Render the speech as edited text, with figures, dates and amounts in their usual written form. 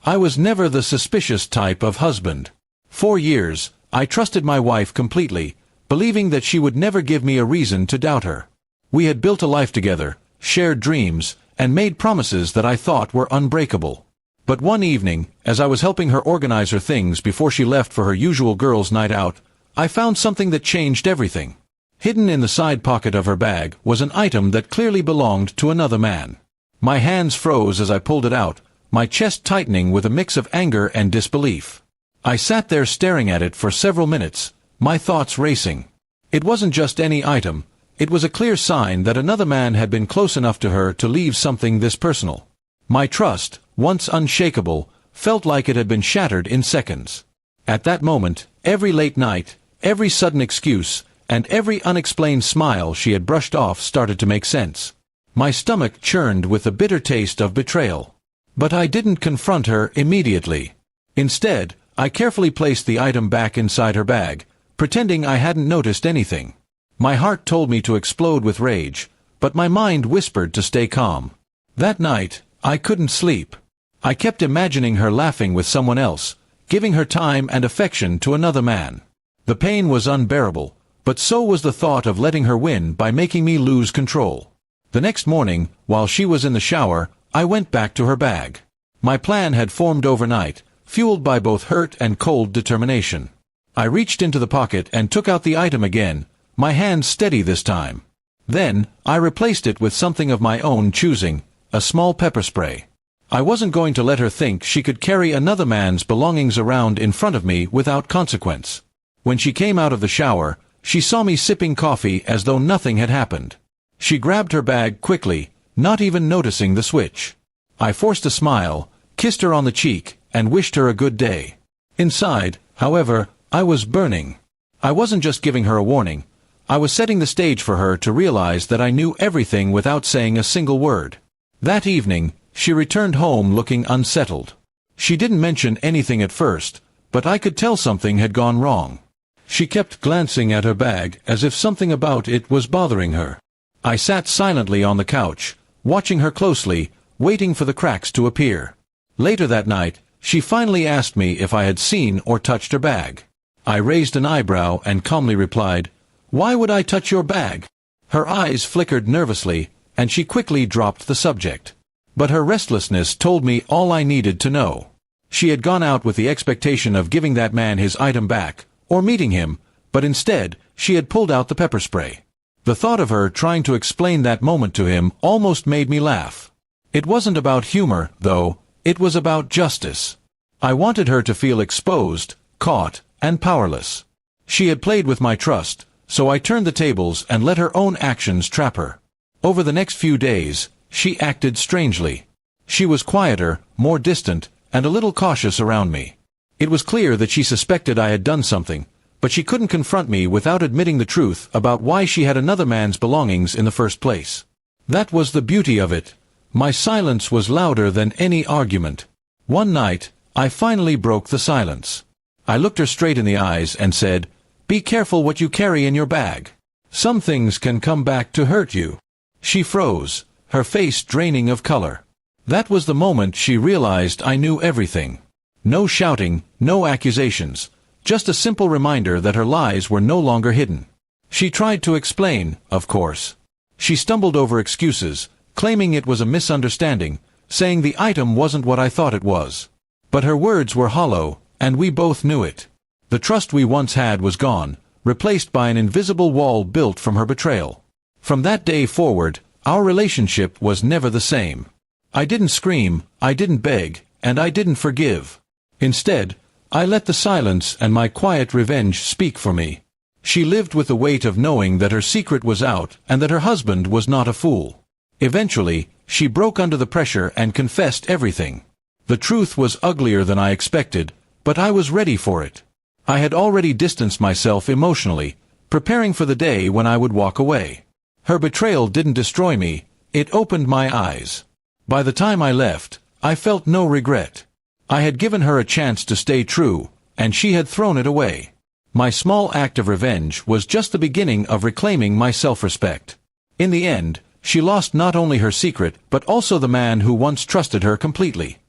I was never the suspicious type of husband. For years, I trusted my wife completely, believing that she would never give me a reason to doubt her. We had built a life together, shared dreams, and made promises that I thought were unbreakable. But one evening, as I was helping her organize her things before she left for her usual girls' night out, I found something that changed everything. Hidden in the side pocket of her bag was an item that clearly belonged to another man. My hands froze as I pulled it out, my chest tightening with a mix of anger and disbelief. I sat there staring at it for several minutes, my thoughts racing. It wasn't just any item, it was a clear sign that another man had been close enough to her to leave something this personal. My trust, once unshakable, felt like it had been shattered in seconds. At that moment, every late night, every sudden excuse, and every unexplained smile she had brushed off started to make sense. My stomach churned with the bitter taste of betrayal. But I didn't confront her immediately. Instead, I carefully placed the item back inside her bag, pretending I hadn't noticed anything. My heart told me to explode with rage, but my mind whispered to stay calm. That night, I couldn't sleep. I kept imagining her laughing with someone else, giving her time and affection to another man. The pain was unbearable, but so was the thought of letting her win by making me lose control. The next morning, while she was in the shower, I went back to her bag. My plan had formed overnight, fueled by both hurt and cold determination. I reached into the pocket and took out the item again, my hand steady this time. Then, I replaced it with something of my own choosing, a small pepper spray. I wasn't going to let her think she could carry another man's belongings around in front of me without consequence. When she came out of the shower, she saw me sipping coffee as though nothing had happened. She grabbed her bag quickly, not even noticing the switch. I forced a smile, kissed her on the cheek, and wished her a good day. Inside, however, I was burning. I wasn't just giving her a warning. I was setting the stage for her to realize that I knew everything without saying a single word. That evening, she returned home looking unsettled. She didn't mention anything at first, but I could tell something had gone wrong. She kept glancing at her bag as if something about it was bothering her. I sat silently on the couch, watching her closely, waiting for the cracks to appear. Later that night, she finally asked me if I had seen or touched her bag. I raised an eyebrow and calmly replied, "Why would I touch your bag?" Her eyes flickered nervously, and she quickly dropped the subject. But her restlessness told me all I needed to know. She had gone out with the expectation of giving that man his item back, or meeting him, but instead, she had pulled out the pepper spray. The thought of her trying to explain that moment to him almost made me laugh. It wasn't about humor, though, it was about justice. I wanted her to feel exposed, caught, and powerless. She had played with my trust, so I turned the tables and let her own actions trap her. Over the next few days, she acted strangely. She was quieter, more distant, and a little cautious around me. It was clear that she suspected I had done something, but she couldn't confront me without admitting the truth about why she had another man's belongings in the first place. That was the beauty of it. My silence was louder than any argument. One night, I finally broke the silence. I looked her straight in the eyes and said, "Be careful what you carry in your bag. Some things can come back to hurt you." She froze, her face draining of color. That was the moment she realized I knew everything. No shouting, no accusations, just a simple reminder that her lies were no longer hidden. She tried to explain, of course. She stumbled over excuses, claiming it was a misunderstanding, saying the item wasn't what I thought it was. But her words were hollow, and we both knew it. The trust we once had was gone, replaced by an invisible wall built from her betrayal. From that day forward, our relationship was never the same. I didn't scream, I didn't beg, and I didn't forgive. Instead, I let the silence and my quiet revenge speak for me. She lived with the weight of knowing that her secret was out and that her husband was not a fool. Eventually, she broke under the pressure and confessed everything. The truth was uglier than I expected, but I was ready for it. I had already distanced myself emotionally, preparing for the day when I would walk away. Her betrayal didn't destroy me, it opened my eyes. By the time I left, I felt no regret. I had given her a chance to stay true, and she had thrown it away. My small act of revenge was just the beginning of reclaiming my self-respect. In the end, she lost not only her secret but also the man who once trusted her completely.